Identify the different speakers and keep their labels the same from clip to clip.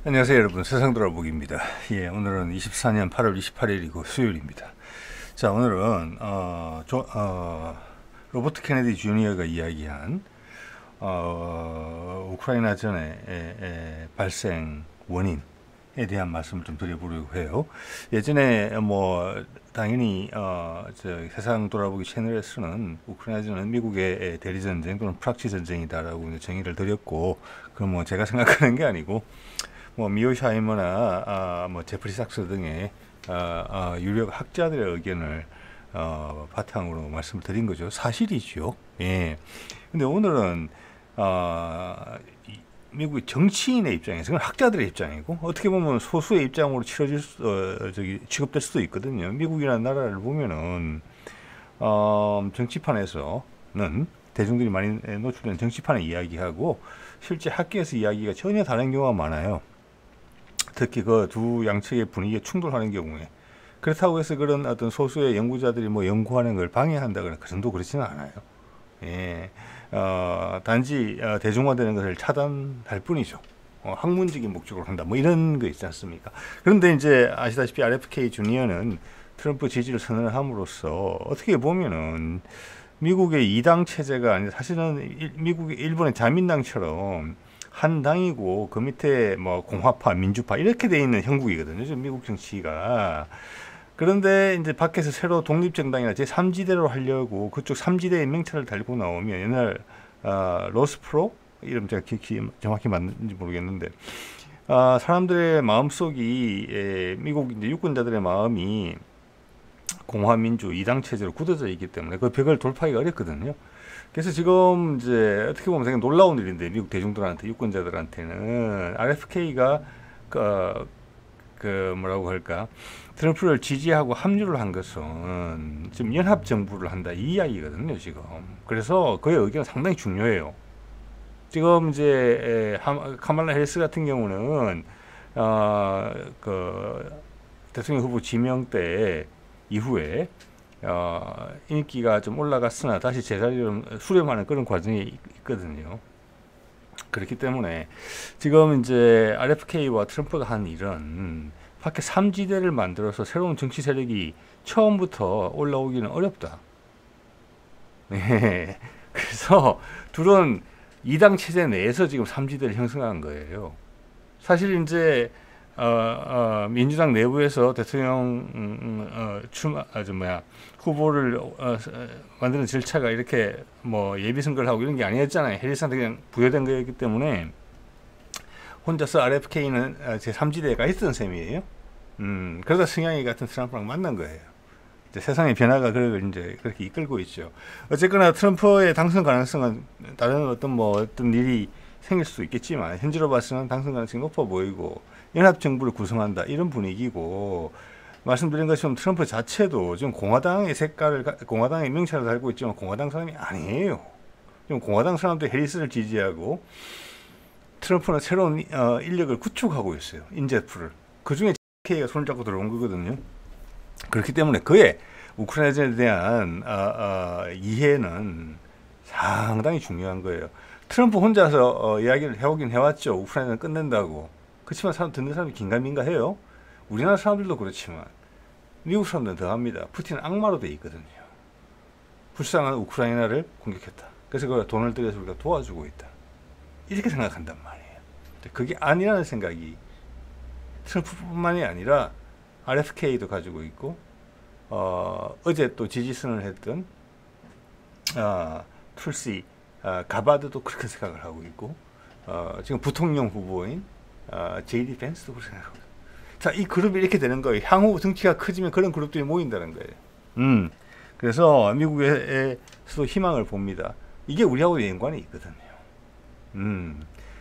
Speaker 1: 안녕하세요 여러분, 세상돌아보기입니다. 예, 오늘은 24년 8월 28일이고 수요일입니다. 자, 오늘은 로버트 케네디 주니어가 이야기한 우크라이나 전의 발생 원인에 대한 말씀을 좀 드려보려고 해요. 예전에 당연히 세상 돌아보기 채널에서는 우크라이나 전은 미국의 대리전쟁 또는 프락치 전쟁이다라고 정의를 드렸고, 그럼 제가 생각하는 게 아니고 미오샤이머나 제프리 삭스 등의 유력 학자들의 의견을 바탕으로 말씀을 드린 거죠. 사실이죠. 예. 근데 오늘은 미국의 정치인의 입장에서, 그건 학자들의 입장이고, 어떻게 보면 소수의 입장으로 취급될 수도 있거든요. 미국이라는 나라를 보면은 정치판에서는 대중들이 많이 노출된 정치판의 이야기하고 실제 학계에서 이야기가 전혀 다른 경우가 많아요. 특히 그 두 양측의 분위기가 충돌하는 경우에. 그렇다고 해서 그런 어떤 소수의 연구자들이 연구하는 걸 방해한다거나 그 정도 그렇지는 않아요. 예. 단지 대중화되는 것을 차단할 뿐이죠. 학문적인 목적으로 한다. 이런 거 있지 않습니까? 그런데 이제 아시다시피 RFK 주니어는 트럼프 지지를 선언을 함으로써 어떻게 보면은 미국의 이당 체제가 아니라 사실은 미국의 일본의 자민당처럼 한 당이고 그 밑에 공화파, 민주파 이렇게 돼 있는 형국이거든요. 지금 미국 정치가. 그런데 이제 밖에서 새로 독립정당이나 제3지대로 하려고 그쪽 3지대의 명찰을 달고 나오면, 옛날 로스프로 이름 제가 기억이 정확히 맞는지 모르겠는데, 사람들의 마음속이 미국 이제 유권자들의 마음이 공화민주 이당 체제로 굳어져 있기 때문에 그 벽을 돌파하기가 어렵거든요. 그래서 지금 이제 어떻게 보면 되게 놀라운 일인데, 미국 대중들한테, 유권자들한테는 RFK가 뭐라고 할까, 트럼프를 지지하고 합류를 한 것은 지금 연합 정부를 한다 이 이야기거든요 지금. 그래서 그의 의견은 상당히 중요해요. 지금 이제 카말라 해리스 같은 경우는 대통령 후보 지명 때 이후에 인기가 좀 올라갔으나 다시 제자리로 수렴하는 그런 과정이 있거든요. 그렇기 때문에 지금 이제 RFK와 트럼프가 한 일은 밖에 3지대를 만들어서 새로운 정치 세력이 처음부터 올라오기는 어렵다. 네. 그래서 둘은 2당 체제 내에서 지금 3지대를 형성한 거예요. 사실 이제 민주당 내부에서 대통령 후보를 만드는 절차가 이렇게 예비 선거를 하고 이런 게 아니었잖아요. 해리스한테 그냥 부여된 거였기 때문에 혼자서 RFK는 제3지대가 있던 셈이에요. 그러다 승향이 같은 트럼프랑 만난 거예요. 이제 세상의 변화가 그걸 이제 그렇게 이끌고 있죠. 어쨌거나 트럼프의 당선 가능성은 다른 어떤 일이 생길 수도 있겠지만, 현재로 봐서는 당선 가능성이 높아 보이고 연합정부를 구성한다 이런 분위기고, 말씀드린 것처럼 트럼프 자체도 지금 공화당의 공화당의 명찰을 달고 있지만 공화당 사람이 아니에요. 지금 공화당 사람들 해리스를 지지하고, 트럼프는 새로운 인력을 구축하고 있어요. 인재풀을. 그 중에 K가 손을 잡고 들어온 거거든요. 그렇기 때문에 그의 우크라이나에 대한 이해는 상당히 중요한 거예요. 트럼프 혼자서 이야기를 해오긴 해왔죠. 우크라이나는 끝낸다고. 그렇지만 듣는 사람이 긴가민가해요. 우리나라 사람들도 그렇지만 미국 사람들은 더 합니다. 푸틴은 악마로 돼 있거든요. 불쌍한 우크라이나를 공격했다. 그래서 그 돈을 들여서 우리가 도와주고 있다. 이렇게 생각한단 말이에요. 그게 아니라는 생각이 트럼프뿐만이 아니라 RFK도 가지고 있고, 어제 또 지지선을 했던 툴시 가바드도 그렇게 생각을 하고 있고, 지금 부통령 후보인 JD 펜스도 그렇게 생각하고 있고. 자, 이 그룹이 이렇게 되는 거예요. 향후 정치가 커지면 그런 그룹들이 모인다는 거예요. 그래서 미국에서도 희망을 봅니다. 이게 우리하고 연관이 있거든요.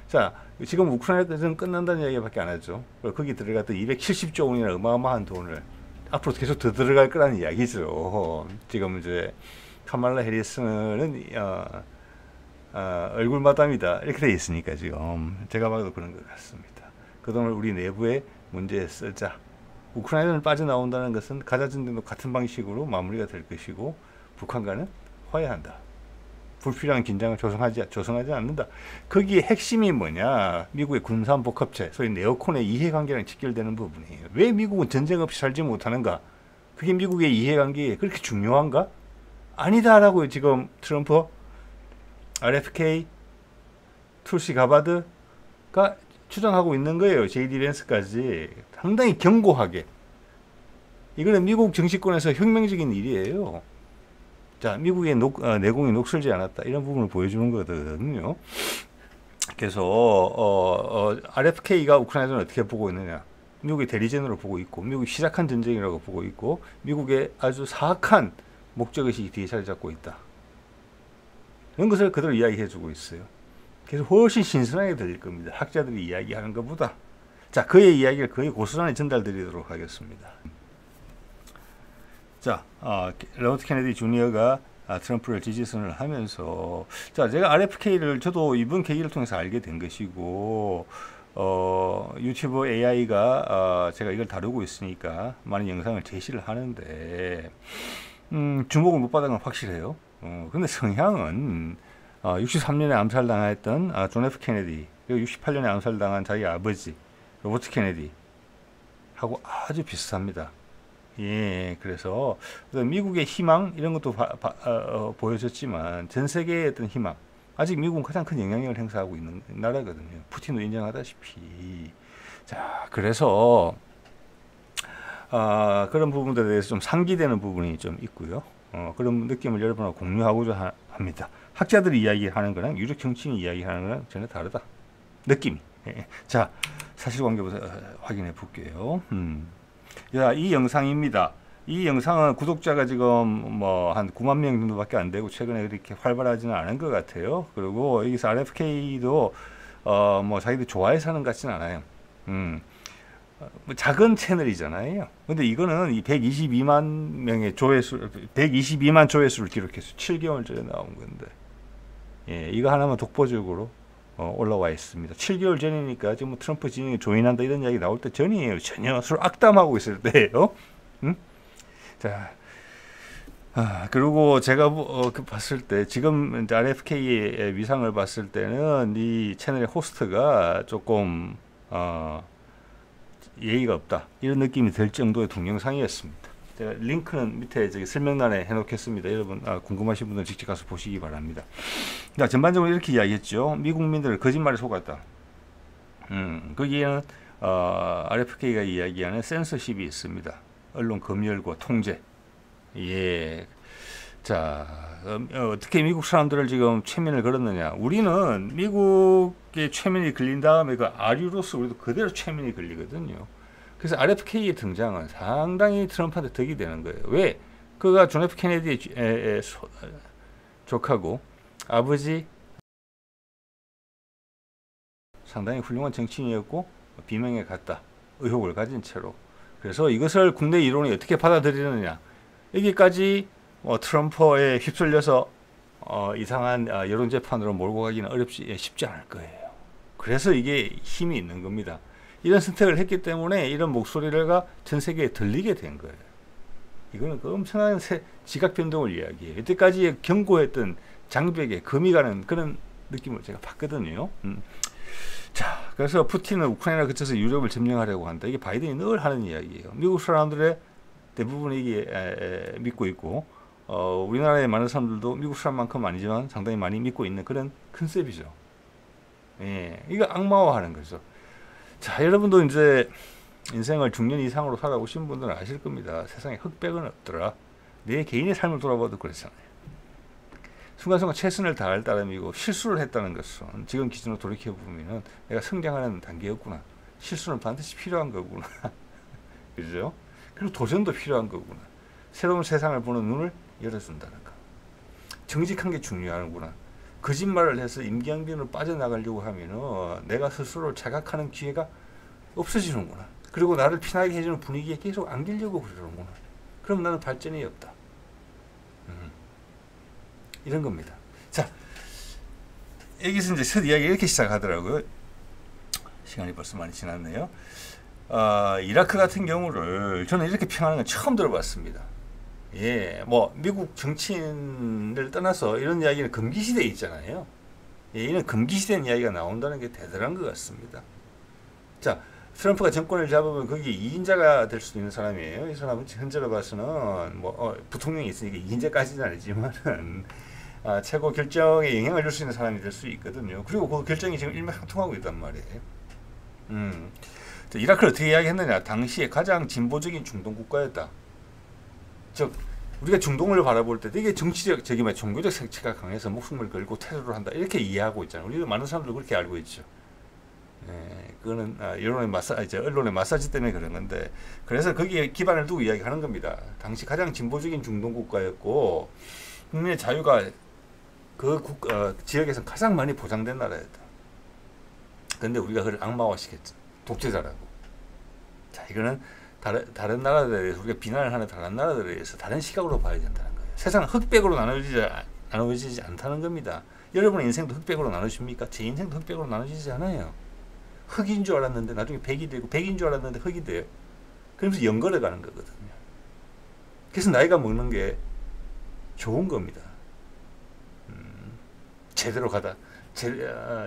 Speaker 1: 자, 지금 우크라이나는 끝난다는 이야기밖에 안 하죠. 거기 들어갔던 270조 원이나 어마어마한 돈을 앞으로 계속 더 들어갈 거라는 이야기죠. 지금 이제 카말라 해리스는 얼굴 마담이다 이렇게 돼 있으니까 지금 제가 봐도 그런 것 같습니다. 그 돈을 우리 내부의 문제에 쓰자. 우크라이나는 빠져나온다는 것은 가자 전쟁도 같은 방식으로 마무리가 될 것이고, 북한과는 화해한다. 불필요한 긴장을 조성하지 않는다. 거기에 핵심이 뭐냐? 미국의 군산복합체, 소위 네오콘의 이해관계랑 직결되는 부분이에요. 왜 미국은 전쟁 없이 살지 못하는가? 그게 미국의 이해관계에 그렇게 중요한가? 아니다라고 지금 트럼프, RFK, 툴시 가바드가 주장하고 있는 거예요. JD 벤스까지 상당히 견고하게. 이거는 미국 정치권에서 혁명적인 일이에요. 자, 미국의 내공이 녹슬지 않았다. 이런 부분을 보여주는 거거든요. 그래서 RFK가 우크라이나를 어떻게 보고 있느냐. 미국의 대리전으로 보고 있고, 미국이 시작한 전쟁이라고 보고 있고, 미국의 아주 사악한 목적의식이 뒤에 자리 잡고 있다. 이런 것을 그대로 이야기해주고 있어요. 그래서 훨씬 신선하게 들릴 겁니다. 학자들이 이야기하는 것보다. 자, 그의 이야기를 거의 고스란히 전달드리도록 하겠습니다. 자, 로버트 케네디 주니어가 트럼프를 지지선을 하면서, 자, 제가 RFK를 저도 이번 계기를 통해서 알게 된 것이고, 유튜브 AI가 제가 이걸 다루고 있으니까 많은 영상을 제시를 하는데, 주목을 못 받은 건 확실해요. 근데 성향은 63년에 암살당했던 존 F 케네디, 그리고 68년에 암살당한 자기 아버지 로버트 케네디 하고 아주 비슷합니다. 예, 그래서 미국의 희망 이런 것도 보여줬지만 전 세계의 어떤 희망, 아직 미국은 가장 큰 영향력을 행사하고 있는 나라거든요. 푸틴도 인정하다시피. 자, 그래서 그런 부분들에 대해서 좀 상기되는 부분이 좀 있고요. 그런 느낌을 여러분하고 공유하고자 합니다. 학자들이 이야기하는 거랑 유력 정치인이 이야기하는 거랑 전혀 다르다. 느낌이. 예. 자, 사실관계부터 확인해 볼게요. 자, 이 영상입니다. 이 영상은 구독자가 지금 뭐 한 9만 명 정도밖에 안 되고 최근에 그렇게 활발하지는 않은 것 같아요. 그리고 여기서 RFK도 뭐 자기들 좋아해서 하는 것 같지는 않아요. 뭐 작은 채널이잖아요. 근데 이거는 이 122만 명의 조회수, 122만 조회수를 기록했어요. 7개월 전에 나온 건데. 예, 이거 하나만 독보적으로 올라와 있습니다. 7개월 전이니까 지금 뭐 트럼프 진영에 조인한다 이런 이야기 나올 때 전이에요. 전혀 서로 악담하고 있을 때예요. 자, 그리고 제가 봤을 때 지금 이제 RFK의 위상을 봤을 때는 이 채널의 호스트가 조금 예의가 없다 이런 느낌이 들 정도의 동영상이었습니다. 제가 링크는 밑에 저기 설명란에 해놓겠습니다. 여러분 궁금하신 분들 직접 가서 보시기 바랍니다. 자, 전반적으로 이렇게 이야기했죠. 미국민들을 거짓말에 속았다. 거기에는 RFK가 이야기하는 센서십이 있습니다. 언론 검열과 통제. 예. 자, 어떻게 미국 사람들을 지금 최면을 걸었느냐? 우리는 미국의 최면이 걸린 다음에 그 아류로서 우리도 그대로 최면이 걸리거든요. 그래서 RFK의 등장은 상당히 트럼프한테 덕이 되는 거예요. 왜? 그가 존 F 케네디의 조카고 아버지 상당히 훌륭한 정치인이었고 비명에 갔다. 의혹을 가진 채로. 그래서 이것을 국내 이론이 어떻게 받아들이느냐. 여기까지 트럼프에 휩쓸려서 이상한 여론재판으로 몰고 가기는 쉽지 않을 거예요. 그래서 이게 힘이 있는 겁니다. 이런 선택을 했기 때문에 이런 목소리가 전 세계에 들리게 된 거예요. 이거는 그 엄청난 지각 변동을 이야기해요. 이때까지 경고했던 장벽에 금이 가는 그런 느낌을 제가 봤거든요. 자, 그래서 푸틴은 우크라이나 그쳐서 유럽을 점령하려고 한다. 이게 바이든이 늘 하는 이야기예요. 미국 사람들의 대부분이 이게 믿고 있고, 우리나라의 많은 사람들도 미국 사람만큼 아니지만 상당히 많이 믿고 있는 그런 컨셉이죠. 예, 이거 악마화하는 거죠. 자, 여러분도 이제 인생을 중년 이상으로 살아오신 분들은 아실 겁니다. 세상에 흑백은 없더라. 내 개인의 삶을 돌아봐도 그렇잖아요. 순간순간 최선을 다할 따름이고 실수를 했다는 것은 지금 기준으로 돌이켜보면 내가 성장하는 단계였구나. 실수는 반드시 필요한 거구나. 그죠? 그리고 도전도 필요한 거구나. 새로운 세상을 보는 눈을 열어준다는 거. 정직한 게 중요하구나. 거짓말을 해서 임기응변으로 빠져나가려고 하면은 내가 스스로를 자각하는 기회가 없어지는구나. 그리고 나를 피나게 해주는 분위기에 계속 안기려고 그러는구나. 그럼 나는 발전이 없다. 이런 겁니다. 자, 여기서 이제 첫 이야기 이렇게 시작하더라고요. 시간이 벌써 많이 지났네요. 이라크 같은 경우를 저는 이렇게 평하는 건 처음 들어봤습니다. 예, 뭐 미국 정치인을 떠나서 이런 이야기는 금기 시대에 있잖아요. 예, 이런 금기 시대의 이야기가 나온다는 게 대단한 것 같습니다. 자, 트럼프가 정권을 잡으면 거기 2인자가 될 수도 있는 사람이에요. 이 사람은 현재로 봐서는 뭐 부통령이 있으니까 2인자까지는 아니지만은 최고 결정에 영향을 줄 수 있는 사람이 될 수 있거든요. 그리고 그 결정이 지금 일맥상통하고 있단 말이에요. 자, 이라크를 어떻게 이야기했느냐? 당시에 가장 진보적인 중동 국가였다. 즉 우리가 중동을 바라볼 때 되게 정치적, 종교적 색채가 강해서 목숨을 걸고 테러를 한다 이렇게 이해하고 있잖아요. 우리도 많은 사람들 그렇게 알고 있죠. 예, 그거는 언론의 마사지 때문에 그런 건데, 그래서 거기에 기반을 두고 이야기하는 겁니다. 당시 가장 진보적인 중동 국가였고 국민의 자유가 그 지역에서 가장 많이 보장된 나라였다. 근데 우리가 그걸 악마화시켰죠. 독재자라고. 자, 이거는 다른 나라들에 대해서 우리가 비난을 하는 다른 나라들에 대해서 다른 시각으로 봐야 된다는 거예요. 세상은 흑백으로 나눠지지 않다는 겁니다. 여러분의 인생도 흑백으로 나눠집니까? 제 인생도 흑백으로 나눠지지 않아요. 흑인 줄 알았는데 나중에 백이 되고, 백인 줄 알았는데 흑이 돼요. 그러면서 연걸어 가는 거거든요. 그래서 나이가 먹는 게 좋은 겁니다. 제대로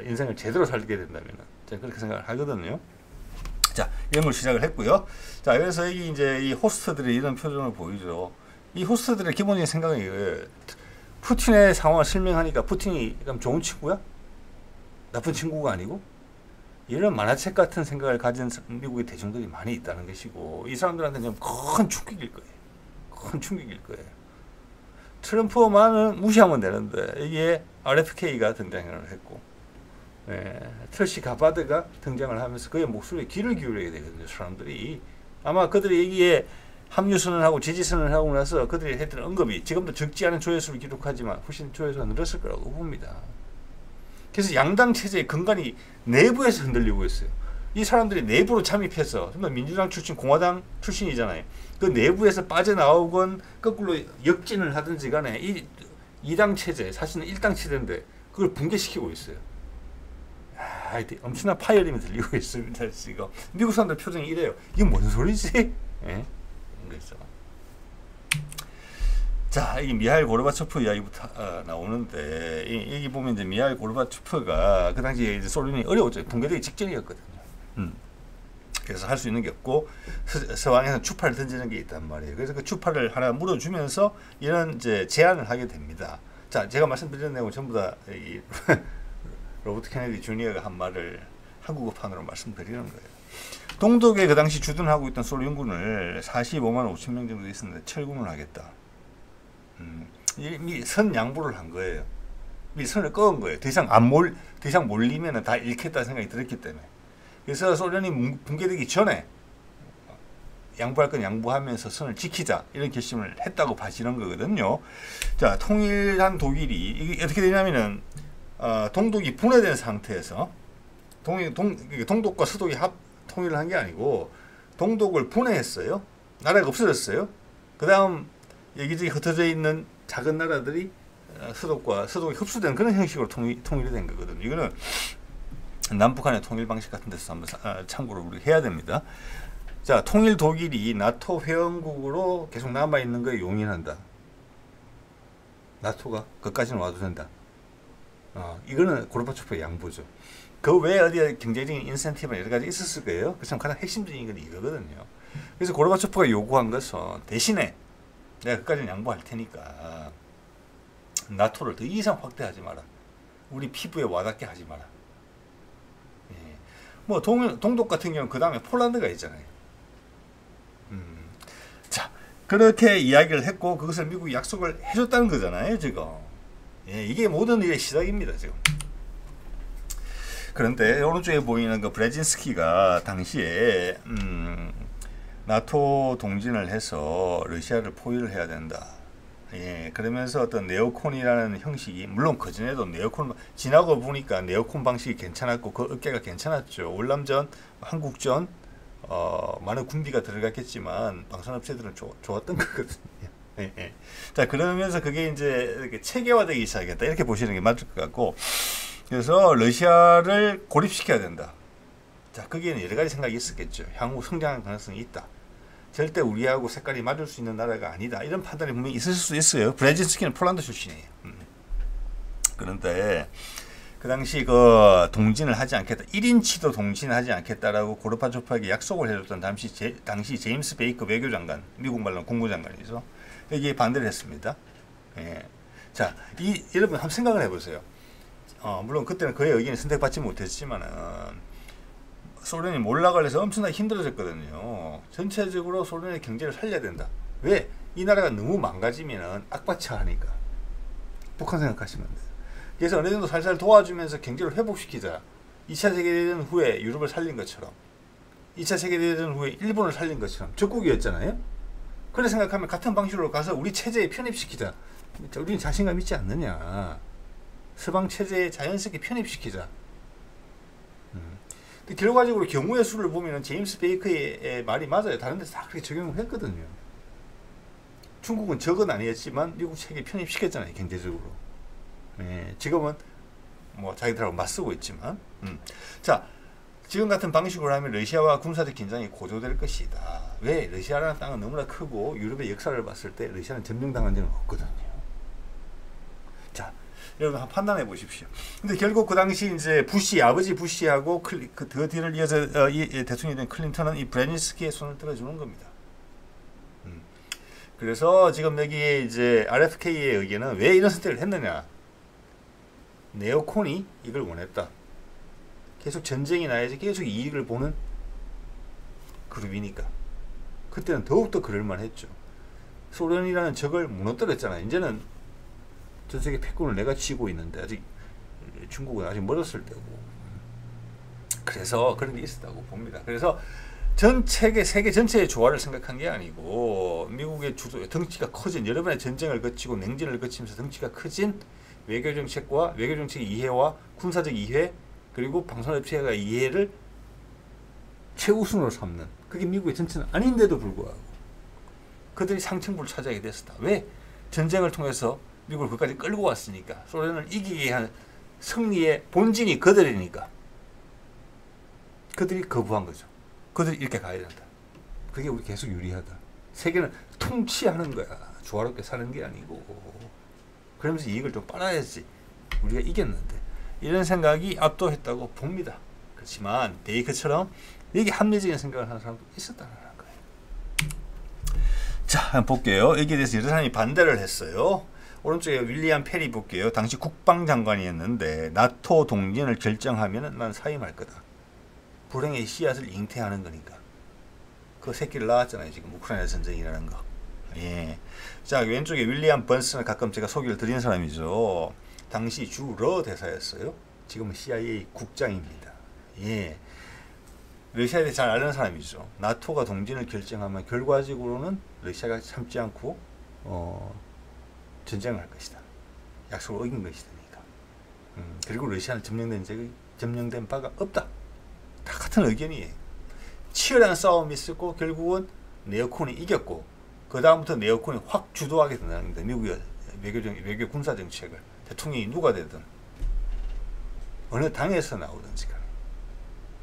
Speaker 1: 인생을 제대로 살게 된다면 제가 그렇게 생각을 하거든요. 자, 이런 걸 시작을 했고요. 자, 그래서 여기 이제 이 호스트들이 이런 표정을 보이죠. 이 호스트들의 기본적인 생각은 이거예요. 푸틴의 상황을 설명하니까 푸틴이 그럼 좋은 친구야? 나쁜 친구가 아니고? 이런 만화책 같은 생각을 가진 미국의 대중들이 많이 있다는 것이고, 이 사람들한테는 좀 큰 충격일 거예요. 큰 충격일 거예요. 트럼프만은 무시하면 되는데 이게 RFK가 등장을 했고, 털시 가바드가 등장을 하면서 그의 목소리에 귀를 기울이게 되거든요. 사람들이 아마 그들이 여기에 합류 선언하고 지지 선언을 하고 나서 그들이 했던 언급이 지금도 적지 않은 조회수를 기록하지만 훨씬 조회수가 늘었을 거라고 봅니다. 그래서 양당 체제의 근간이 내부에서 흔들리고 있어요. 이 사람들이 내부로 잠입해서, 정말 민주당 출신, 공화당 출신이잖아요. 그 내부에서 빠져나오건 거꾸로 역진을 하든지 간에 이 2당 체제, 사실은 1당 체제인데 그걸 붕괴시키고 있어요. 엄청난 파열음이 들리고 있습니다. 지금 미국 사람들 표정이 이래요. 이게 뭔 소리지? 예? 그래서 자, 이 미하일 고르바초프 이야기부터 나오는데, 여기 보면 이제 미하일 고르바초프가 그 당시에 이제 소련이 어려웠죠. 붕괴되기 직전이었거든요. 그래서 할 수 있는 게 없고 서방에서 추파를 던지는 게 있단 말이에요. 그래서 그 추파를 하나 물어주면서 이런 이제 제안을 하게 됩니다. 자, 제가 말씀드린 내용 전부 다 이 로버트 케네디 주니어가 한 말을 한국어판으로 말씀드리는 거예요. 동독에 그 당시 주둔하고 있던 소련군을 45만 5천 명 정도 있었는데 철군을 하겠다. 이미 선 양보를 한 거예요. 이 선을 끄은 거예요. 더 이상 몰리면 다 잃겠다 생각이 들었기 때문에. 그래서 소련이 붕괴되기 전에 양보할 건 양보하면서 선을 지키자 이런 결심을 했다고 봐지는 거거든요. 자, 통일한 독일이 이게 어떻게 되냐면은 동독이 분해된 상태에서 동독과 서독이 통일을 한 게 아니고 동독을 분해했어요. 나라가 없어졌어요. 그 다음 여기저기 흩어져 있는 작은 나라들이 서독이 흡수된 그런 형식으로 통일이 된 거거든요. 이거는 남북한의 통일 방식 같은 데서 한번 참고를 우리 해야 됩니다. 자, 통일 독일이 나토 회원국으로 계속 남아 있는 거에 용인한다. 나토가 거기까지는 와도 된다. 이거는 고르바초프의 양보죠. 그 외에 어디에 경제적인 인센티브나 여러 가지 있었을 거예요. 그래서 가장 핵심적인 건 이거거든요. 그래서 고르바초프가 요구한 것은 대신에 내가 그까지는 양보할 테니까 나토를 더 이상 확대하지 마라. 우리 피부에 와닿게 하지 마라. 예. 뭐 동독 같은 경우는 그 다음에 폴란드가 있잖아요. 자, 그렇게 이야기를 했고 그것을 미국이 약속을 해줬다는 거잖아요, 지금. 예, 이게 모든 일의 시작입니다, 지금. 그런데 오른쪽에 보이는 그 브레진스키가 당시에 나토 동진을 해서 러시아를 포위를 해야 된다. 예, 그러면서 어떤 네오콘이라는 형식이, 물론 그전에도 네오콘, 지나고 보니까 네오콘 방식이 괜찮았고 그 어깨가 괜찮았죠. 월남전, 한국전, 많은 군비가 들어갔겠지만 방산업체들은 좋았던 거거든요. 예, 예. 자, 그러면서 그게 이제 이렇게 체계화되기 시작했다. 이렇게 보시는 게 맞을 것 같고, 그래서 러시아를 고립시켜야 된다. 자, 거기에는 여러 가지 생각이 있었겠죠. 향후 성장할 가능성이 있다. 절대 우리하고 색깔이 맞을 수 있는 나라가 아니다. 이런 판단이 분명히 있을 수 있어요. 브레진스키는 폴란드 출신이에요. 그런데 그 당시 그 동진을 하지 않겠다. 1인치도 동진을 하지 않겠다라고 고르바초프에게 약속을 해줬던 당시 제임스 베이커 외교장관, 미국 말로 국무장관이죠. 여기에 반대를 했습니다. 예. 자, 여러분 한번 생각을 해보세요. 물론 그때는 그의 의견이 선택받지 못했지만은 소련이 몰락을 해서 엄청나게 힘들어졌거든요. 전체적으로 소련의 경제를 살려야 된다. 왜? 이 나라가 너무 망가지면은 악바차하니까. 북한 생각하시면 돼요. 그래서 어느 정도 살살 도와주면서 경제를 회복시키자. 2차 세계대전 후에 유럽을 살린 것처럼 2차 세계대전 후에 일본을 살린 것처럼 적국이었잖아요. 그래 생각하면 같은 방식으로 가서 우리 체제에 편입시키자. 우리는 자신감 있지 않느냐. 서방 체제에 자연스럽게 편입시키자. 근데 결과적으로 경우의 수를 보면 제임스 베이커의 말이 맞아요. 다른 데서 다 그렇게 적용을 했거든요. 중국은 적은 아니었지만 미국 체계에 편입시켰잖아요. 경제적으로. 예, 지금은 뭐 자기들하고 맞서고 있지만 자, 지금 같은 방식으로 하면 러시아와 군사적 긴장이 고조될 것이다. 왜? 러시아라는 땅은 너무나 크고 유럽의 역사를 봤을 때 러시아는 점령당한 적은 없거든요. 자, 여러분 한번 판단해 보십시오. 근데 결국 그 당시 이제 아버지 부시하고 그 뒤를 이어서 이 대통령이 된 클린턴은 이 브레진스키의 손을 들어주는 겁니다. 그래서 지금 여기에 이제 RFK의 의견은 왜 이런 선택을 했느냐? 네오콘이 이걸 원했다. 계속 전쟁이 나야지 계속 이익을 보는 그룹이니까. 그때는 더욱더 그럴만 했죠. 소련이라는 적을 무너뜨렸잖아요. 이제는 전 세계 패권을 내가 쥐고 있는데 아직 중국은 아직 멀었을 때고. 그래서 그런 게 있었다고 봅니다. 그래서 세계 전체의 조화를 생각한 게 아니고 미국의 덩치가 커진 여러 번의 전쟁을 거치고 냉전을 거치면서 덩치가 커진 외교정책과 외교정책 이해와 군사적 이해 그리고 방산업체가 이해를 최우선으로 삼는 그게 미국의 전체는 아닌데도 불구하고 그들이 상층부를 차지하게 됐었다. 왜? 전쟁을 통해서 미국을 거기까지 끌고 왔으니까. 소련을 이기게 한 승리의 본진이 그들이니까. 그들이 거부한 거죠. 그들이 이렇게 가야 된다. 그게 우리 계속 유리하다. 세계는 통치하는 거야. 조화롭게 사는 게 아니고. 그러면서 이익을 좀 빨아야지. 우리가 이겼는데. 이런 생각이 압도했다고 봅니다. 그렇지만 베이커처럼 이게 합리적인 생각을 하는 사람도 있었다는 거예요. 자, 한번 볼게요. 여기에 대해서 여러 사람이 반대를 했어요. 오른쪽에 윌리엄 페리 볼게요. 당시 국방장관이었는데 나토 동진을 결정하면 난 사임할 거다. 불행의 씨앗을 잉태하는 거니까. 그 새끼를 낳았잖아요. 지금 우크라이나 전쟁이라는 거. 예. 자, 왼쪽에 윌리엄 번슨을 가끔 제가 소개를 드린 사람이죠. 당시 주러 대사였어요. 지금은 CIA 국장입니다. 예. 러시아에 대해 잘 아는 사람이죠. 나토가 동진을 결정하면 결과적으로는 러시아가 참지 않고 전쟁을 할 것이다. 약속을 어긴 것이니까. 그리고 러시아는 점령된 바가 없다. 다 같은 의견이에요. 치열한 싸움이 있었고 결국은 네오콘이 이겼고 그 다음부터 네오콘이 확 주도하게 된답니다. 미국의 외교 군사 정책을 대통령이 누가 되든 어느 당에서 나오든지 간에.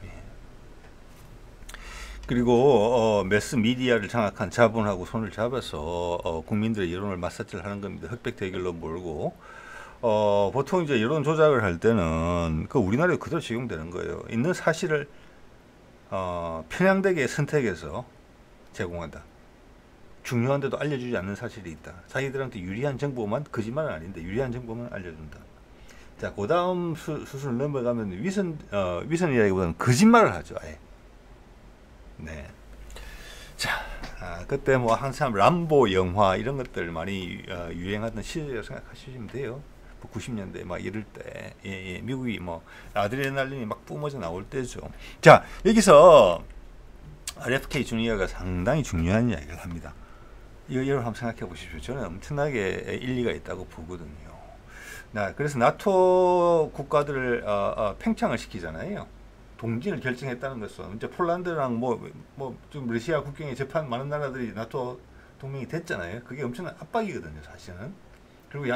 Speaker 1: 예. 그리고 매스 미디어를 장악한 자본하고 손을 잡아서 국민들의 여론을 맞서질하는 겁니다. 흑백 대결로 몰고 보통 이제 여론 조작을 할 때는 그 우리나라에 그대로 적용되는 거예요. 있는 사실을 편향되게 선택해서 제공한다. 중요한데도 알려주지 않는 사실이 있다. 자기들한테 유리한 정보만, 거짓말은 아닌데 유리한 정보만 알려준다. 자, 그 다음 수순을 넘어가면 위선이라기보다는 거짓말을 하죠. 아예. 네. 자, 그때 뭐 항상 람보 영화 이런 것들 많이 유행하던 시절이라고 생각하시면 돼요. 90년대 막 이럴 때, 예, 미국이 뭐 아드레날린이 막 뿜어져 나올 때죠. 자, 여기서 RFK 주니어가 상당히 중요한 이야기를 합니다. 이거 여러분 한번 생각해 보십시오. 저는 엄청나게 일리가 있다고 보거든요. 그래서 나토 국가들을 팽창을 시키잖아요. 동진을 결정했다는 것은 이제 폴란드랑 좀 러시아 국경에 접한 많은 나라들이 나토 동맹이 됐잖아요. 그게 엄청난 압박이거든요, 사실은. 그리고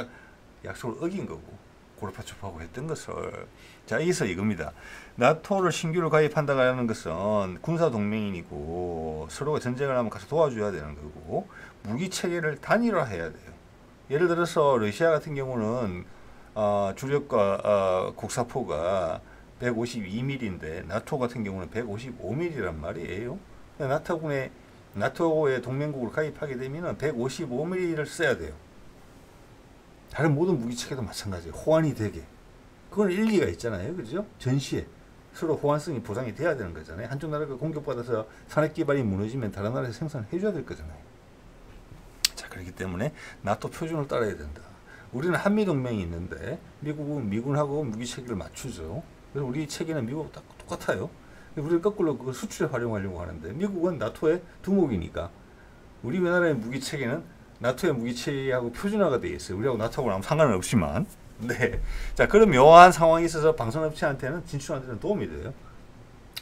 Speaker 1: 약속을 어긴 거고 고르바초프하고 했던 것을. 자, 여기서 이겁니다. 나토를 신규로 가입한다는 것은 군사 동맹인이고 서로가 전쟁을 하면 가서 도와줘야 되는 거고 무기 체계를 단일화해야 돼요. 예를 들어서 러시아 같은 경우는 주력과 곡사포가 152mm인데 나토 같은 경우는 155mm란 말이에요. 나토의 동맹국으로 가입하게 되면 155mm를 써야 돼요. 다른 모든 무기 체계도 마찬가지예요. 호환이 되게. 그건 일리가 있잖아요. 그죠? 전시에 서로 호환성이 보장이 돼야 되는 거잖아요. 한쪽 나라가 공격받아서 산업 기반이 무너지면 다른 나라에서 생산해 줘야 될 거잖아요. 자, 그렇기 때문에 나토 표준을 따라야 된다. 우리는 한미 동맹이 있는데 미국은 미군하고 무기 체계를 맞추죠. 그래서 우리 체계는 미국하고 딱 똑같아요. 우리는 거꾸로 그 수출에 활용하려고 하는데 미국은 나토의 두목이니까 우리나라의 무기 체계는 나토의 무기 체계하고 표준화가 되어 있어요. 우리하고 나토하고는 아무 상관은 없지만. 네. 자, 그런 묘한 상황이 있어서 방산업체한테는 진출하는 데는 도움이 돼요.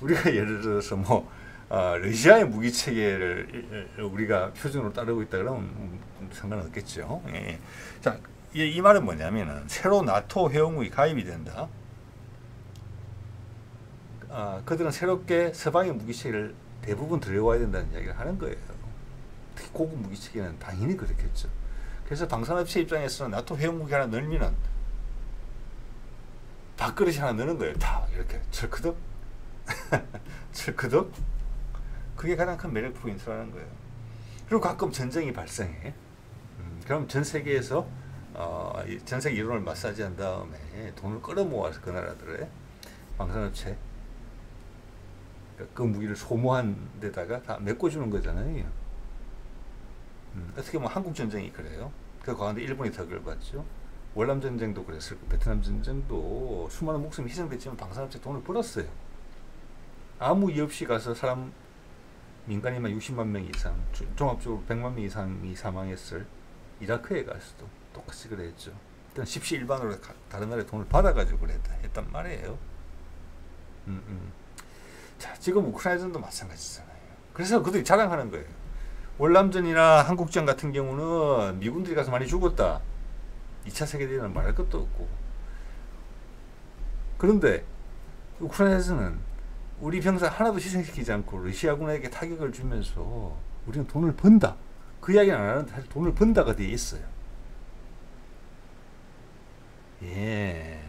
Speaker 1: 우리가 예를 들어서 러시아의 무기 체계를 우리가 표준으로 따르고 있다 그러면 상관은 없겠죠. 예. 자, 이 말은 뭐냐면은 새로 나토 회원국이 가입이 된다. 그들은 새롭게 서방의 무기 체계를 대부분 들여와야 된다는 이야기를 하는 거예요. 특히 고급 무기 체계는 당연히 그렇겠죠. 그래서 방산업체 입장에서는 나토 회원국이 하나 늘면은 밥그릇이 하나 넣는 거예요. 다 이렇게 철크덕 철크덕. 그게 가장 큰 매력 포인트라는 거예요. 그리고 가끔 전쟁이 발생해. 그럼 전 세계에서 전 세계 이론을 마사지한 다음에 돈을 끌어모아서 그 나라들의 방산업체 그 무기를 소모한 데다가 다 메꿔주는 거잖아요. 어떻게 보면 한국 전쟁이 그래요. 그 가운데 일본이 덕을 봤죠. 월남 전쟁도 그랬을 거고 베트남 전쟁도 수많은 목숨이 희생됐지만 방산업체 돈을 벌었어요. 아무 이유 없이 가서 사람 민간인만 60만 명 이상 종합적으로 100만 명 이상이 사망했을 이라크에 가서도 똑같이 그랬죠. 일단 십시일반으로 다른 나라에 돈을 받아가지고 했단 말이에요. 자, 지금 우크라이나전도 마찬가지잖아요. 그래서 그들이 자랑하는 거예요. 월남전이나 한국전 같은 경우는 미군들이 가서 많이 죽었다. 2차 세계대전은 말할 것도 없고. 그런데 우크라이나에서는 우리 병사 하나도 희생시키지 않고 러시아군에게 타격을 주면서 우리는 돈을 번다. 그 이야기는 안 하는데 사실 돈을 번다가 되어 있어요. 예.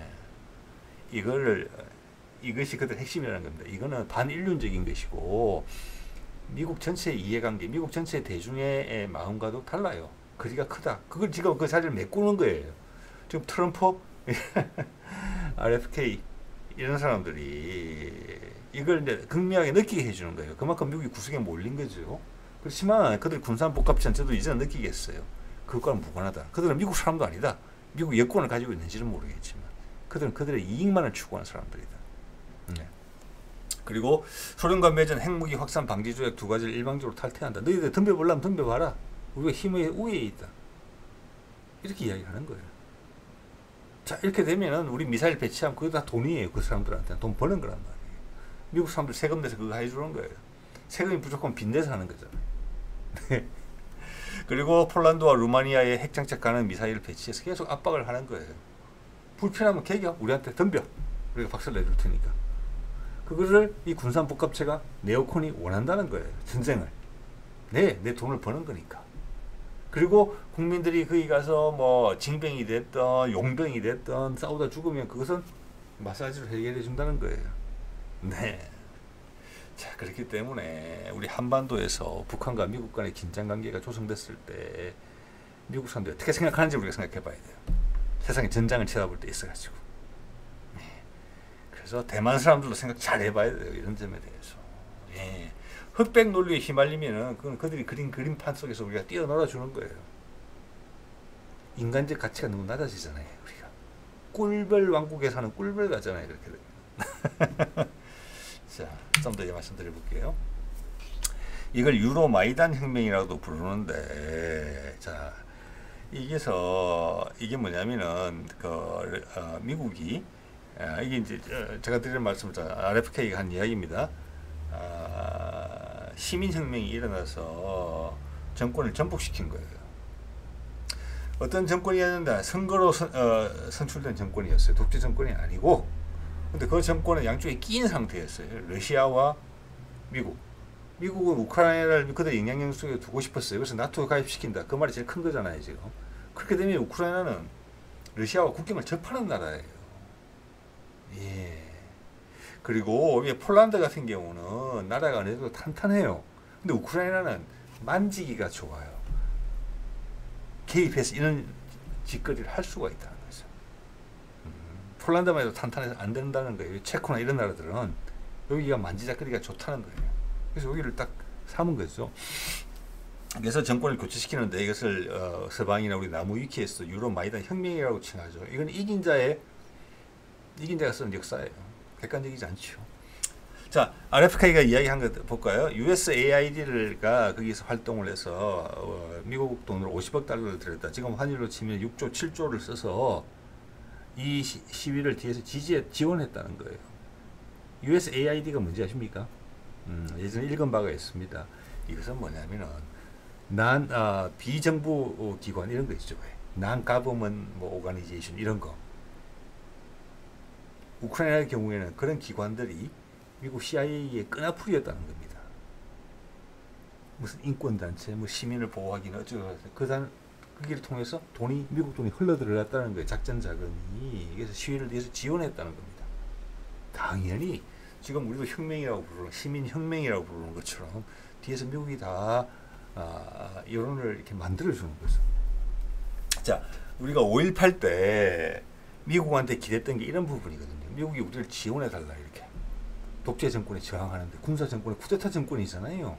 Speaker 1: 이것이 그들 핵심이라는 겁니다. 이거는 반인륜적인 것이고 미국 전체의 이해관계, 미국 전체 대중의 마음과도 달라요. 거리가 크다. 그걸 지금 그 사실을 메꾸는 거예요. 지금 트럼프, RFK 이런 사람들이 이걸 이제 극명하게 느끼게 해주는 거예요. 그만큼 미국이 구석에 몰린 거죠. 그렇지만 그들 군산복합 전체도 이제는 느끼겠어요. 그것과는 무관하다. 그들은 미국 사람도 아니다. 미국 여권을 가지고 있는지는 모르겠지만 그들은 그들의 이익만을 추구하는 사람들이다. 네. 그리고 소련과 맺은 핵무기 확산 방지 조약 2가지를 일방적으로 탈퇴한다. 너희들 덤벼보려면 덤벼봐라. 우리가 힘의 우위에 있다. 이렇게 이야기하는 거예요. 자, 이렇게 되면은 우리 미사일 배치하면 그게 다 돈이에요. 그 사람들한테는 돈 버는 거란 말이에요. 미국 사람들 세금 내서 그거 해주는 거예요. 세금이 부족하면 빚내서 하는 거잖아요. 그리고 폴란드와 루마니아에 핵장착 가는 미사일을 배치해서 계속 압박을 하는 거예요. 불편하면 개겨 우리한테 덤벼. 우리가 박수를 내줄 테니까. 그거를 이 군산복합체가 네오콘이 원한다는 거예요. 전쟁을. 내 돈을 버는 거니까. 그리고 국민들이 거기 가서 뭐 징병이 됐던 용병이 됐던 싸우다 죽으면 그것은 마사지로 해결해 준다는 거예요. 네. 자, 그렇기 때문에 우리 한반도에서 북한과 미국 간의 긴장 관계가 조성됐을 때 미국 사람들이 어떻게 생각하는지 우리가 생각해 봐야 돼요. 세상에 전장을 쳐다볼 때 있어가지고. 네. 그래서 대만 사람들도 생각 잘 해봐야 돼요. 이런 점에 대해서. 예. 흑백 논리에 휘말리면은 그건 그들이 그린 그림판 속에서 우리가 뛰어놀아 주는 거예요. 인간적 가치가 너무 낮아지잖아요. 우리가 꿀벌 왕국에 사는 꿀벌 같잖아요. 그렇게 되면. 자, 좀 더 말씀드려 볼게요. 이걸 유로 마이단 혁명이라고도 부르는데, 자, 이게 뭐냐면은 미국이 이게 이제 제가 드리는 말씀은 RFK가 한 이야기입니다. 시민혁명이 일어나서 정권을 전복시킨 거예요. 어떤 정권이었는데 선거로 선출된 정권이었어요. 독재 정권이 아니고. 근데 그 정권은 양쪽에 끼인 상태였어요. 러시아와 미국. 미국은 우크라이나를 그들 영향력 속에 두고 싶었어요. 그래서 나토 가입시킨다. 그 말이 제일 큰 거잖아요, 지금. 그렇게 되면 우크라이나는 러시아와 국경을 접하는 나라예요. 예. 그리고 폴란드 같은 경우는 나라가 어느 정도 탄탄해요. 근데 우크라이나는 만지기가 좋아요. 개입해서 이런 짓거리를 할 수가 있다는 거죠. 폴란드만 해도 탄탄해서 안 된다는 거예요. 체코나 이런 나라들은 여기가 만지작거리가 좋다는 거예요. 그래서 여기를 딱 삼은 거죠. 그래서 정권을 교체시키는데 이것을 서방이나 우리 나무위키에서 유로마이단 혁명이라고 칭하죠. 이건 이긴 자가 쓴 역사예요. 객관적이지 않죠. 자, RFK가 이야기한 거 볼까요? USAID가 거기서 활동을 해서 미국 돈으로 50억 달러를 들였다. 지금 환율로 치면 6조, 7조를 써서 이 시위를 뒤에서 지원했다는 거예요. USAID가 뭔지 아십니까? 예전에 읽은 바가 있습니다. 이것은 뭐냐면은 비정부 기관 이런 거 있죠. Non-government organization 이런 거. 우크라이나의 경우에는 그런 기관들이 미국 CIA의 끈앞풀이였다는 겁니다. 무슨 인권단체, 시민을 보호하기는 어쩌고 그 길을 통해서 미국 돈이 흘러들어갔다는 거예요. 작전 자금이. 그래서 시위를 위해서 지원했다는 겁니다. 당연히 지금 우리도 혁명이라고 부르는 시민혁명이라고 부르는 것처럼 뒤에서 미국이 다 여론을 이렇게 만들어주는 거죠. 자, 우리가 5.18 때 미국한테 기댔던 게 이런 부분이거든요. 미국이 우리를 지원해달라 이렇게. 독재 정권에 저항하는데 군사 정권에 쿠데타 정권이잖아요.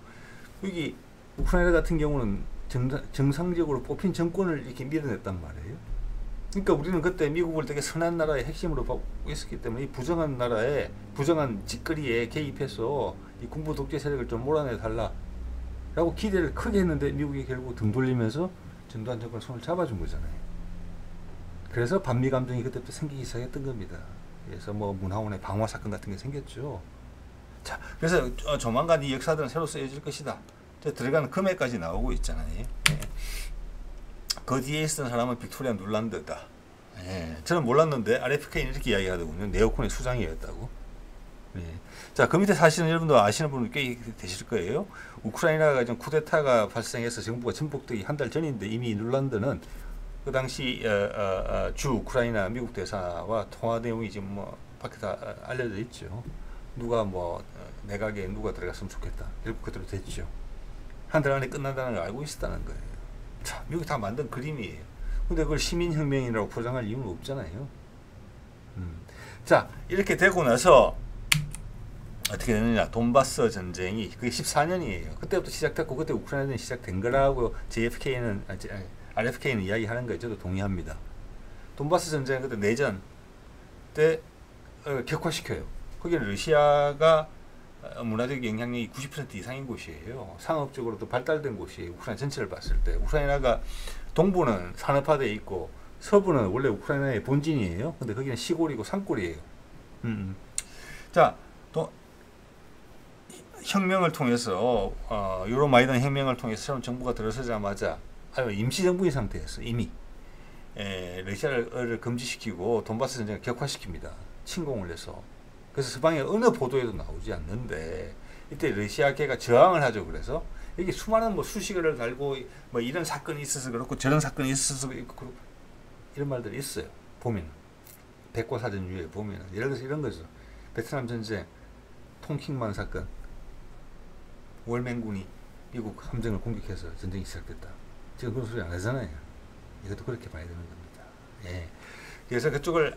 Speaker 1: 여기 우크라이나 같은 경우는 정상적으로 뽑힌 정권을 이렇게 밀어냈단 말이에요. 그러니까 우리는 그때 미국을 되게 선한 나라의 핵심으로 보고 있었기 때문에 이 부정한 나라에 부정한 짓거리에 개입해서 이 군부 독재 세력을 좀 몰아내달라라고 기대를 크게 했는데 미국이 결국 등 돌리면서 전두환 정권 손을 잡아준 거잖아요. 그래서 반미 감정이 그때부터 생기기 시작했던 겁니다. 그래서 문화원의 방화 사건 같은 게 생겼죠. 자, 그래서 조만간 이 역사들은 새로 쓰여질 것이다. 들어가는 금액까지 나오고 있잖아요. 예. 그 뒤에 있었던 사람은 빅토리아 눌란드다. 예. 저는 몰랐는데 RFK는 이렇게 이야기하더군요. 네오콘의 수장이었다고. 예. 자, 그 밑에 사실은 여러분도 아시는 분이 꽤 되실 거예요. 우크라이나가 좀 쿠데타가 발생해서 정부가 전복되기 한 달 전인데 이미 눌란드는 그 당시 주 우크라이나 미국 대사와 통화 내용이 지금 밖에 다 알려져 있죠. 누가 내각에 누가 들어갔으면 좋겠다. 결국 그대로 됐죠. 한 달 안에 끝난다는 걸 알고 있었다는 거예요. 자, 미국이 다 만든 그림이에요. 근데 그걸 시민혁명이라고 포장할 이유는 없잖아요. 자, 이렇게 되고 나서 어떻게 되느냐. 돈바스 전쟁이 그게 14년이에요. 그때부터 시작됐고 그때 우크라이나는 시작된 거라고 RFK는 이야기하는 거에 저도 동의합니다. 돈바스 전쟁은 그때 내전 때 격화시켜요. 거기는 러시아가 문화적 영향력이 90% 이상인 곳이에요. 상업적으로도 발달된 곳이에요. 우크라이나 전체를 봤을 때. 우크라이나가 동부는 산업화되어 있고 서부는 원래 우크라이나의 본진이에요. 근데 거기는 시골이고 산골이에요. 자, 또 혁명을 통해서 유로마이단 혁명을 통해서 새로운 정부가 들어서자마자 임시정부의 상태였어. 이미 러시아를 금지시키고 돈바스 전쟁을 격화시킵니다. 침공을 해서. 그래서 서방의 어느 보도에도 나오지 않는데 이때 러시아계가 저항을 하죠. 그래서 여기 수많은 수식어를 달고 이런 사건이 있어서 그렇고 저런 사건이 있어서 그렇고 이런 말들이 있어요. 보면 백과사전 위에 보면 예를 들어서 이런 거죠. 베트남 전쟁 통킹만 사건, 월맹군이 미국 함정을 공격해서 전쟁이 시작됐다. 지금 그런 소리 안 하잖아요. 이것도 그렇게 봐야 되는 겁니다. 예. 그래서 그쪽을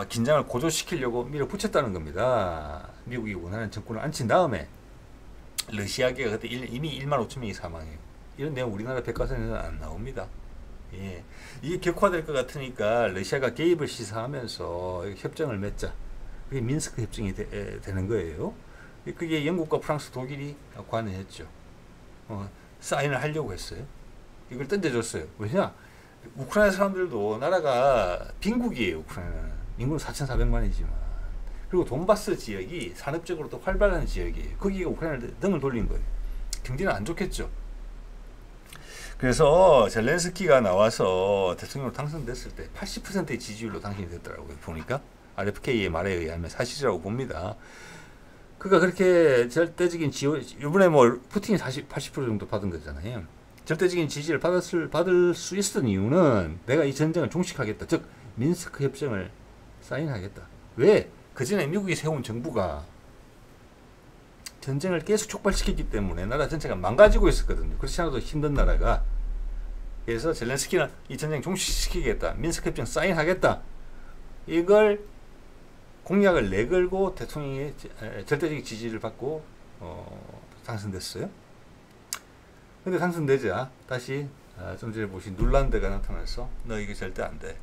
Speaker 1: 긴장을 고조시키려고 밀어붙였다는 겁니다. 미국이 원하는 정권을 앉힌 다음에 러시아계가 그때 이미 1만 5천 명이 사망해요. 이런 내용 우리나라 백과사전에는 안 나옵니다. 예. 이게 격화될 것 같으니까 러시아가 개입을 시사하면서 협정을 맺자. 그게 민스크 협정이 되는 거예요. 그게 영국과 프랑스, 독일이 관여했죠. 사인을 하려고 했어요. 이걸 던져줬어요. 왜냐? 우크라이나 사람들도 나라가 빈국이에요. 우크라이나는 인구는 4,400만이지만 그리고 돈바스 지역이 산업적으로도 활발한 지역이에요. 거기가 우크라이나 등을 돌린 거예요. 경제는 안 좋겠죠. 그래서 젤렌스키가 나와서 대통령으로 당선됐을 때 80%의 지지율로 당선이 됐더라고요. 보니까 RFK의 말에 의하면 사실이라고 봅니다. 그러니까 그렇게 절대적인 이번에 뭐 푸틴이 80% 정도 받은 거잖아요. 절대적인 지지를 받을 수 있었던 이유는 내가 이 전쟁을 종식하겠다. 즉 민스크 협정을 사인하겠다. 왜? 그전에 미국이 세운 정부가 전쟁을 계속 촉발시켰기 때문에 나라 전체가 망가지고 있었거든요. 그렇지 않아도 힘든 나라가. 그래서 젤렌스키는 이 전쟁 종식시키겠다. 민스크 협정 사인하겠다. 이걸 공약을 내걸고 대통령의 절대적인 지지를 받고 당선됐어요. 근데 당선되자 다시 좀 전에 보신 눌란드가 나타나서 너 이게 절대 안 돼.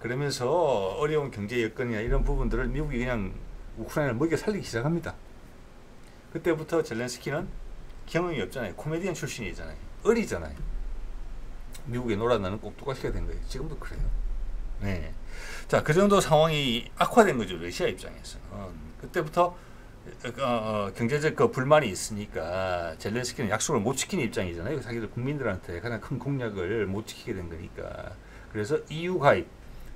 Speaker 1: 그러면서 어려운 경제 여건이나 이런 부분들을 미국이 그냥 우크라이나를 먹여 살리기 시작합니다. 그때부터 젤렌스키는 경험이 없잖아요. 코미디언 출신이잖아요. 어리잖아요. 미국에 놀아나는 꼭두가시가 된 거예요. 지금도 그래요. 네. 자, 그 정도 상황이 악화된 거죠. 러시아 입장에서는. 그때부터 경제적 그 불만이 있으니까 젤렌스키는 약속을 못 지키는 입장이잖아요. 자기들 국민들한테 가장 큰 공약을 못 지키게 된 거니까. 그래서 EU 가입,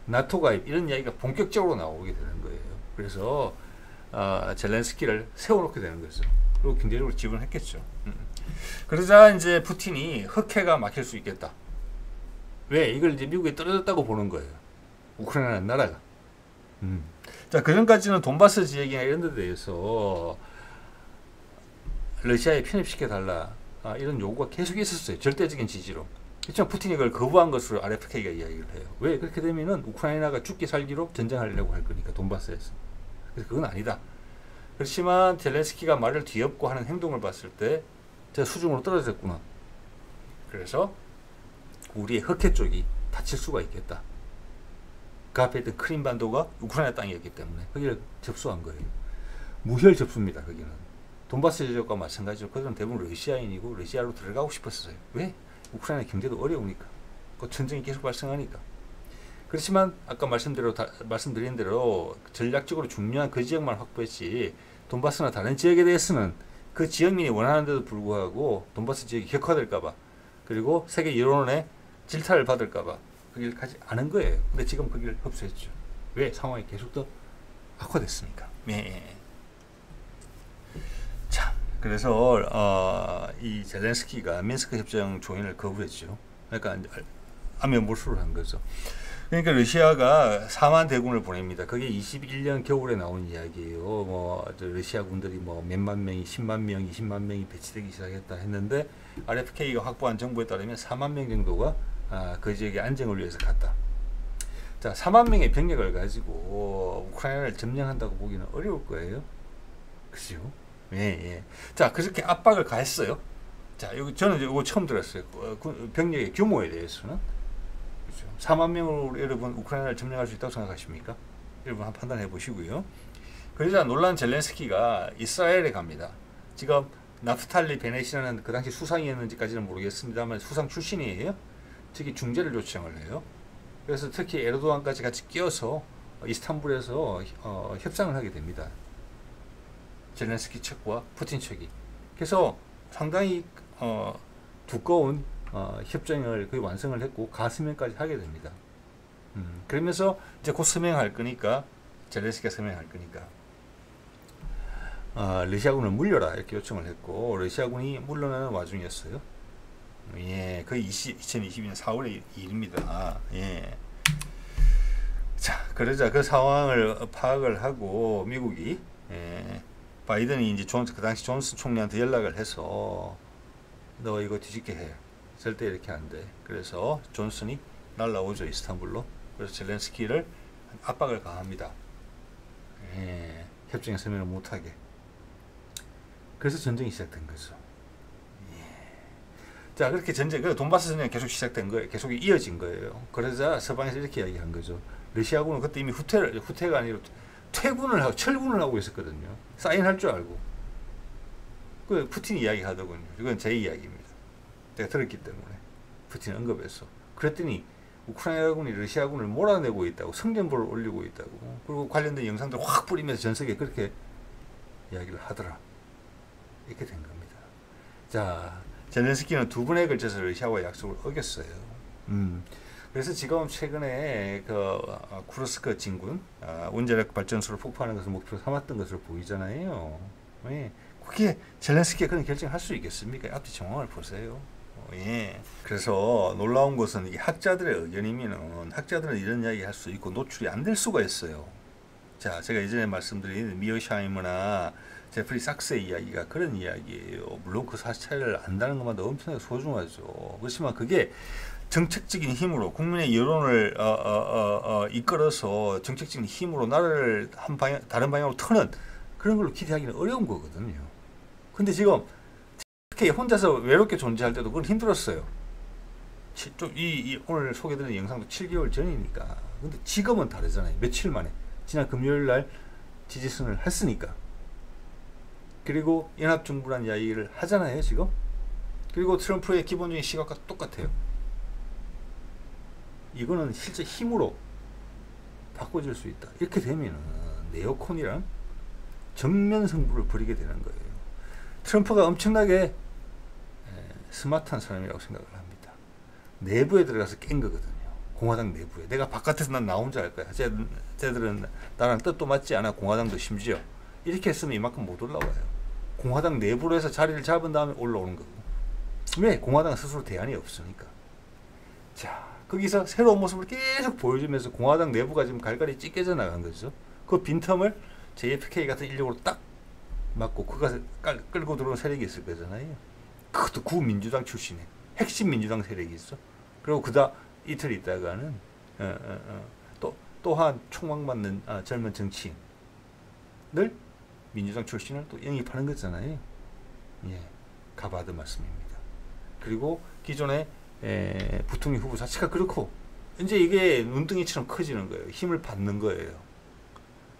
Speaker 1: 나토 가입 이런 이야기가 본격적으로 나오게 되는 거예요. 그래서 젤렌스키를 세워놓게 되는 거죠. 그리고 경제적으로 지원했겠죠. 그러자 이제 푸틴이 흑해가 막힐 수 있겠다. 왜? 이걸 이제 미국에 떨어졌다고 보는 거예요. 우크라이나는 나라가. 자, 그전까지는 돈바스 지역이나 이런 데 대해서 러시아에 편입시켜달라. 이런 요구가 계속 있었어요. 절대적인 지지로. 그렇지만 푸틴이 그걸 거부한 것으로 RFK가 이야기를 해요. 왜? 그렇게 되면은 우크라이나가 죽기 살기로 전쟁하려고 할 거니까, 돈바스에서. 그래서 그건 아니다. 그렇지만 젤렌스키가 말을 뒤엎고 하는 행동을 봤을 때 제가 수중으로 떨어졌구나. 그래서 우리의 흑해 쪽이 다칠 수가 있겠다. 그 앞에 있던 크림반도가 우크라이나 땅이었기 때문에 거기를 접수한 거예요. 무혈 접수입니다. 거기는. 돈바스 지역과 마찬가지로 그들은 대부분 러시아인이고 러시아로 들어가고 싶었어요. 왜? 우크라이나 경제도 어려우니까. 그 전쟁이 계속 발생하니까. 그렇지만 아까 말씀드린 대로 전략적으로 중요한 그 지역만 확보했지 돈바스나 다른 지역에 대해서는 그 지역민이 원하는데도 불구하고 돈바스 지역이 격화될까봐 그리고 세계 여론의 질타를 받을까봐 거기를 가지 않은 거예요. 근데 지금 거기를 흡수했죠. 왜? 상황이 계속 더 악화됐으니까. 네. 자, 그래서 이 젤렌스키가 민스크 협정 조인을 거부했죠. 그러니까 안면 몰수를 한 거죠. 그러니까 러시아가 4만 대군을 보냅니다. 그게 21년 겨울에 나온 이야기예요. 뭐 러시아 군들이 뭐 몇만 명이, 10만 명, 20만 명이 배치되기 시작했다 했는데 RFK가 확보한 정보에 따르면 4만 명 정도가 그 지역의 안정을 위해서 갔다. 자, 4만 명의 병력을 가지고 우크라이나를 점령한다고 보기는 어려울 거예요. 그죠? 예, 예. 자, 그렇게 압박을 가했어요. 자, 저는 이거 처음 들었어요. 병력의 규모에 대해서는. 4만 명으로 여러분 우크라이나를 점령할 수 있다고 생각하십니까? 여러분 한번 판단해 보시고요. 그러자 놀란 젤렌스키가 이스라엘에 갑니다. 지금 나프탈리 베넷이라는 그 당시 수상이었는지까지는 모르겠습니다만 수상 출신이에요. 특히 중재를 요청을 해요. 그래서 특히 에르도안까지 같이 끼어서 이스탄불에서 협상을 하게 됩니다. 젤렌스키 측과 푸틴 측이. 그래서 상당히 두꺼운 협정을 거의 완성을 했고 가서명까지 하게 됩니다. 그러면서 이제 곧 서명할 거니까 젤렌스키가 서명할 거니까 러시아군을 물려라 이렇게 요청을 했고 러시아군이 물러나는 와중이었어요. 예, 거의 2022년 4월의 일입니다. 예. 자, 그러자 그 상황을 파악을 하고 미국이 바이든이 이제 그 당시 존슨 총리한테 연락을 해서 너 이거 뒤집게 해. 절대 이렇게 안 돼. 그래서 존슨이 날라오죠, 이스탄불로. 그래서 젤렌스키를 압박을 가합니다. 협정에 서명을 못하게. 그래서 전쟁이 시작된 거죠. 자, 그렇게 그래서 돈바스 전쟁이 계속 시작된 거예요. 계속 이어진 거예요. 그러자 서방에서 이렇게 이야기한 거죠. 러시아군은 그때 이미 후퇴가 아니라 퇴군을 하고 철군을 하고 있었거든요. 사인할 줄 알고. 그 푸틴이 이야기하더군요. 이건 제 이야기입니다. 제가 들었기 때문에 푸틴 언급해서 그랬더니 우크라이나군이 러시아군을 몰아내고 있다고 성전부를 올리고 있다고 그리고 관련된 영상들 확 뿌리면서 전 세계에 그렇게 이야기를 하더라. 이렇게 된 겁니다. 자, 젤렌스키는 두 번에 걸쳐서 러시아와 약속을 어겼어요. 그래서 지금 최근에 그 쿠르스크 진군 원자력 발전소를 폭파하는 것을 목표로 삼았던 것으로 보이잖아요. 예. 그게 젤렌스키가 그런 결정할 수 있겠습니까? 앞뒤 정황을 보세요. 예. 그래서 놀라운 것은 이게 학자들의 의견이면은 학자들은 이런 이야기 할 수 있고 노출이 안 될 수가 있어요. 자, 제가 예전에 말씀드린 미어샤이머나 제프리 sak스의 이야기가 그런 이야기예요. 물론 그 사실을 안다는 것만도 엄청나게 소중하죠. 그렇지만 그게 정책적인 힘으로 국민의 여론을 이끌어서 정책적인 힘으로 나라를 한 방향, 다른 방향으로 트는 그런 걸로 기대하기는 어려운 거거든요. 근데 지금 특히 혼자서 외롭게 존재할 때도 그건 힘들었어요. 오늘 소개드린 영상도 7개월 전이니까. 근데 지금은 다르잖아요. 며칠 만에. 지난 금요일 날 지지선을 했으니까. 그리고 연합정부란 이야기를 하잖아요, 지금. 그리고 트럼프의 기본적인 시각과 똑같아요. 이거는 실제 힘으로 바꿔줄 수 있다. 이렇게 되면 네오콘이랑 정면 승부를 벌이게 되는 거예요. 트럼프가 엄청나게 스마트한 사람이라고 생각을 합니다. 내부에 들어가서 깬 거거든요. 공화당 내부에. 내가 바깥에서 난 나 혼자 할 거야. 쟤들은 나랑 뜻도 맞지 않아. 공화당도 심지어. 이렇게 했으면 이만큼 못 올라와요. 공화당 내부로 해서 자리를 잡은 다음에 올라오는 거고. 왜? 공화당 스스로 대안이 없으니까. 자, 거기서 새로운 모습을 계속 보여주면서 공화당 내부가 지금 갈갈이 찢겨져 나간 거죠. 그 빈틈을 JFK 같은 인력으로 딱 맞고 그가 끌고 들어온 세력이 있을 거잖아요. 그것도 구민주당 출신의 핵심 민주당 세력이 있어. 그리고 이틀 있다가는 또한 총망맞는 젊은 정치인을 민주당 출신을 또 영입하는 거잖아요. 예, 가바드 말씀입니다. 그리고 기존의 부통령 후보 자체가 그렇고 이제 이게 눈덩이처럼 커지는 거예요. 힘을 받는 거예요.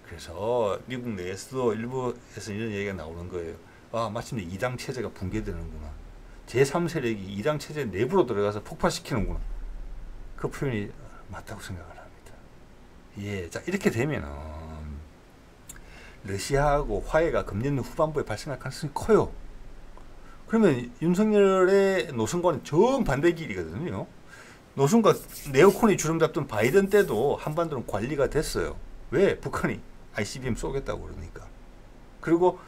Speaker 1: 그래서 미국 내에서도 일부에서 이런 얘기가 나오는 거예요. 아, 마침내 2당 체제가 붕괴되는구나. 제3세력이 2당 체제 내부로 들어가서 폭파시키는구나. 그 표현이 맞다고 생각을 합니다. 예, 자, 이렇게 되면은 러시아하고 화해가 금년 후반부에 발생할 가능성이 커요. 그러면 윤석열의 노선과는 정반대 길이거든요. 노선과 네오콘이 주름 잡던 바이든 때도 한반도는 관리가 됐어요. 왜? 북한이 ICBM 쏘겠다고 그러니까. 그리고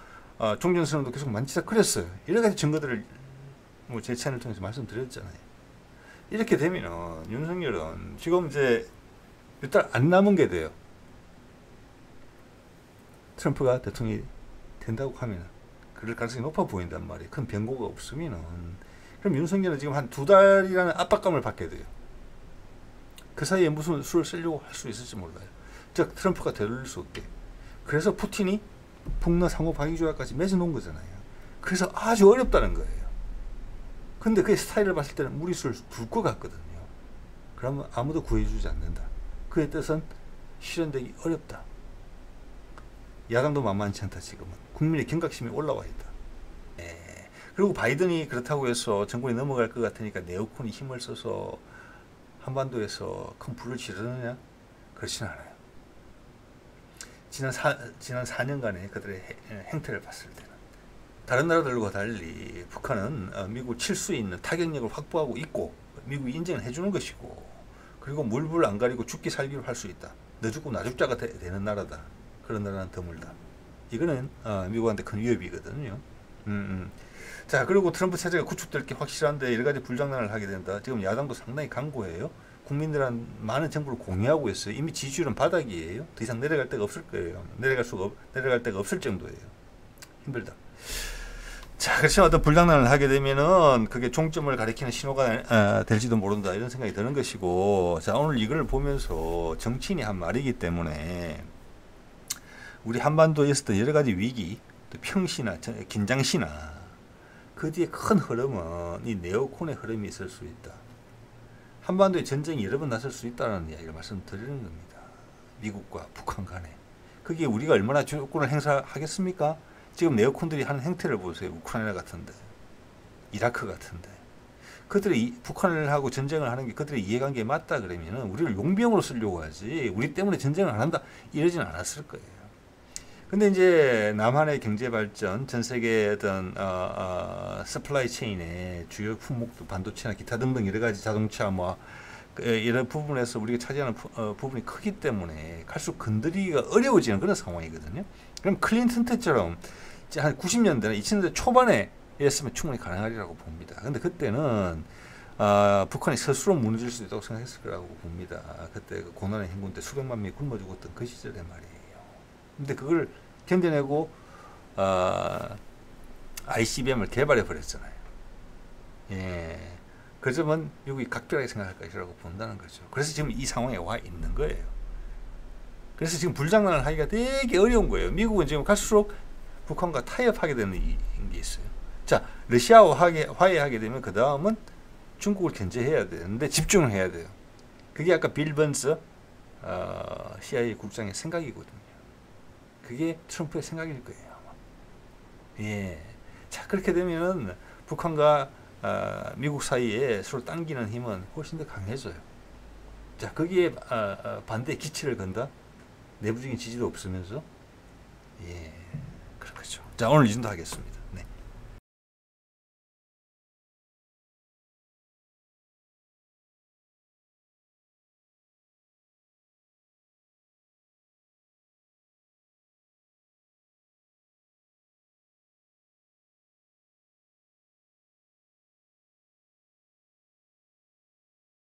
Speaker 1: 종전선언도 계속 만지작거렸어요. 여러 가지 증거들을 제 채널을 통해서 말씀드렸잖아요. 이렇게 되면 윤석열은 지금 이제 일단 안 남은 게 돼요. 트럼프가 대통령이 된다고 하면 그럴 가능성이 높아 보인단 말이에요. 큰 변고가 없으면은. 그럼 윤석열은 지금 한 2달이라는 압박감을 받게 돼요. 그 사이에 무슨 수를 쓰려고 할 수 있을지 몰라요. 즉 트럼프가 되돌릴 수 없게. 그래서 푸틴이 북러 상호 방위 조약까지 맺어놓은 거잖아요. 그래서 아주 어렵다는 거예요. 근데 그 스타일을 봤을 때는 무리수를 둘 것 같거든요. 그러면 아무도 구해주지 않는다. 그의 뜻은 실현되기 어렵다. 야당도 만만치 않다. 지금은 국민의 경각심이 올라와 있다. 그리고 바이든이 그렇다고 해서 정권이 넘어갈 것 같으니까 네오콘이 힘을 써서 한반도에서 큰 불을 지르느냐? 그렇지는 않아요. 지난 4년간의 그들의 행태를 봤을 때는 다른 나라들과 달리 북한은 미국을 칠 수 있는 타격력을 확보하고 있고 미국이 인정을 해주는 것이고 그리고 물불 안 가리고 죽기 살기로 할 수 있다. 너 죽고 나 죽자가 되는 나라다. 그런 나라는 드물다. 이거는 미국한테 큰 위협이거든요. 자, 그리고 트럼프 체제가 구축될 게 확실한데 여러 가지 불장난을 하게 된다. 지금 야당도 상당히 강고해요. 국민들은 많은 정보를 공유하고 있어요. 이미 지지율은 바닥이에요. 더 이상 내려갈 데가 없을 거예요. 내려갈 데가 없을 정도예요. 힘들다. 자, 그렇지만 어떤 불장난을 하게 되면은 그게 종점을 가리키는 신호가 될지도 모른다. 이런 생각이 드는 것이고, 자, 오늘 이걸 보면서 정치인이 한 말이기 때문에 우리 한반도에 있었던 여러 가지 위기, 또 평시나 긴장시나 그 뒤에 큰 흐름은 이 네오콘의 흐름이 있을 수 있다. 한반도에 전쟁이 여러 번 났을 수 있다는 이야기를 말씀드리는 겁니다. 미국과 북한 간에. 그게 우리가 얼마나 주권을 행사하겠습니까? 지금 네오콘들이 하는 행태를 보세요. 우크라이나 같은데, 이라크 같은데. 그들이 북한을 하고 전쟁을 하는 게 그들의 이해관계에 맞다 그러면은 우리를 용병으로 쓰려고 하지 우리 때문에 전쟁을 안 한다 이러진 않았을 거예요. 근데 이제 남한의 경제 발전, 전 세계의 어떤 서플라이 체인의 주요 품목도 반도체나 기타 등등 여러 가지 자동차 뭐 이런 부분에서 우리가 차지하는 부분이 크기 때문에 갈수록 건드리기가 어려워지는 그런 상황이거든요. 그럼 클린턴 때처럼 한 90년대나 2000년대 초반에 했으면 충분히 가능하리라고 봅니다. 근데 그때는 북한이 스스로 무너질 수 있다고 생각했을 거라고 봅니다. 그때 그 고난의 행군 때 수백만 명이 굶어 죽었던 그 시절에 말이에요. 근데 그걸 견뎌내고 ICBM을 개발해 버렸잖아요. 예. 그 점은 미국이 각별하게 생각할 것이라고 본다는 거죠. 그래서 지금 이 상황에 와 있는 거예요. 그래서 지금 불장난을 하기가 되게 어려운 거예요. 미국은 지금 갈수록 북한과 타협하게 되는 게 있어요. 자, 러시아와 화해하게 되면 그 다음은 중국을 견제해야 되는데 집중을 해야 돼요. 그게 아까 빌 번스 CIA 국장의 생각이거든요. 그게 트럼프의 생각일 거예요, 아마. 예. 자, 그렇게 되면 북한과 미국 사이에 서로 당기는 힘은 훨씬 더 강해져요. 자, 거기에 반대 기치를 건다? 내부적인 지지도 없으면서. 예. 그렇겠죠. 자, 오늘 이 정도 하겠습니다.